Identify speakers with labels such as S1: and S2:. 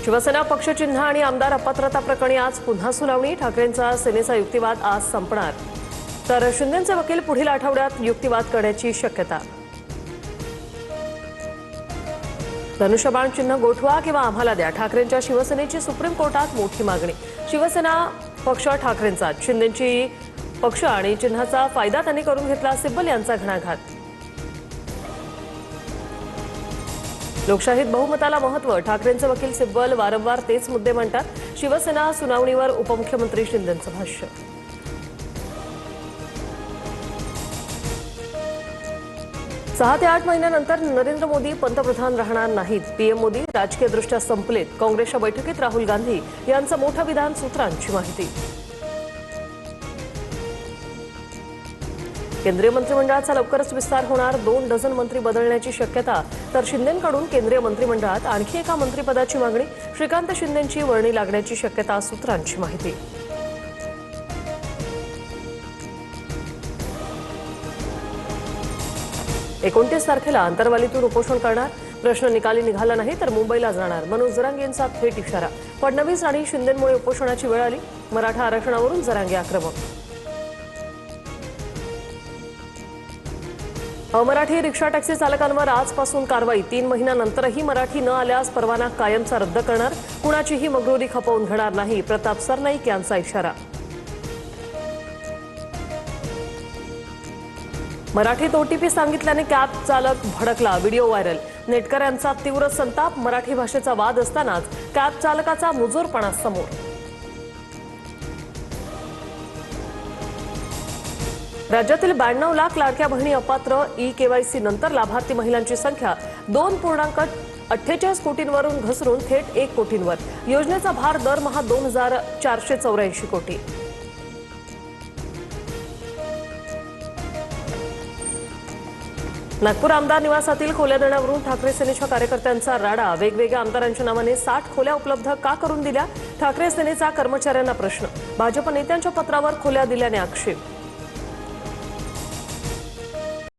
S1: शिवसेना पक्षचिन्ह आणि आमदार अपात्रता प्रकरणी आज पुन्हा सुनावणी। ठाकरेंचा सेनेचा युक्तिवाद आज संपणार, तर शिंदेचे वकील पुढील आठवड्यात युक्तिवाद करण्याची शक्यता। धनुष्यबाण चिन्ह गोठवा किंवा आम्हाला द्या, ठाकरेंच्या शिवसेनेची सुप्रीम कोर्टात मोठी मागणी। शिवसेना पक्ष ठाकरेंचा, शिंदेची पक्ष आणि चिन्हाचा फायदा त्यांनी करून घेतला, सिब्बल यांचा घणाघात। लोकशाहीत बहुमताला महत्व, ठाकरेंचे वकील सिब्बल वारंवार तेच मुद्दे मांडतात। शिवसेना सुनावणीवर उपमुख्यमंत्री शिंदेंचं भाष्य। सहा ते 8 महिन्यानंतर नरेंद्र मोदी पंतप्रधान राहणार नाहीत। पीएम मोदी राजकीयदृष्ट्या संपलेत। काँग्रेसच्या बैठकीत राहुल गांधी यांचं मोठं विधान, सूत्रांची माहिती। केंद्रीय मंत्रिमंडळाचा लवकरच विस्तार होणार, 2 डझन मंत्री बदलण्याची शक्यता, तर शिंदेंकडून केंद्रीय मंत्रिमंडळात आणखी एका मंत्रिपदाची मागणी। श्रीकांत शिंदेंची वर्णी लागण्याची शक्यता, सूत्रांची माहिती। एकोणतीस तारखेला अंतरवालीतून उपोषण करणार, प्रश्न निकाली निघाला नाही तर मुंबईला जाणार, मनोज जरांगे यांचा थेट इशारा। फडणवीस आणि शिंदेंमुळे उपोषणाची वेळ आली, मराठा आरक्षणावरून जरांगे आक्रमक। अमराठी रिक्षा टॅक्सी चालकांवर आजपासून कारवाई, 3 महिन्यानंतरही मराठी न आल्यास परवाना कायमचा रद्द करणार, कुणाचीही मगरुरी खपवून घेणार नाही, प्रताप सरनाईक यांचा इशारा। मराठीत ओटीपी सांगितल्याने कॅब चालक भडकला, व्हिडिओ व्हायरल। नेटकऱ्यांचा तीव्र संताप, मराठी भाषेचा वाद असतानाच कॅब चालकाचा मुजोरपणा समोर। राज्यातील 92 लाख लाडक्या बहिणी अपात्र, ई-केवायसी नंतर लाभार्थी महिलांची संख्या 2.48 कोटींवरून घसरून थेट 1 कोटींवर। योजनेचा भार दरमहा 2484 कोटी। नागपूर आमदार निवासातील खोल्या देण्यावरून ठाकरे सेनेच्या कार्यकर्त्यांचा राडा, वेगवेगळ्या आमदारांच्या नावाने 60 खोल्या उपलब्ध का करून दिल्या, ठाकरे सेनेचा कर्मचाऱ्यांना प्रश्न। भाजप नेत्यांच्या पत्रावर खोल्या दिल्याने आक्षेप।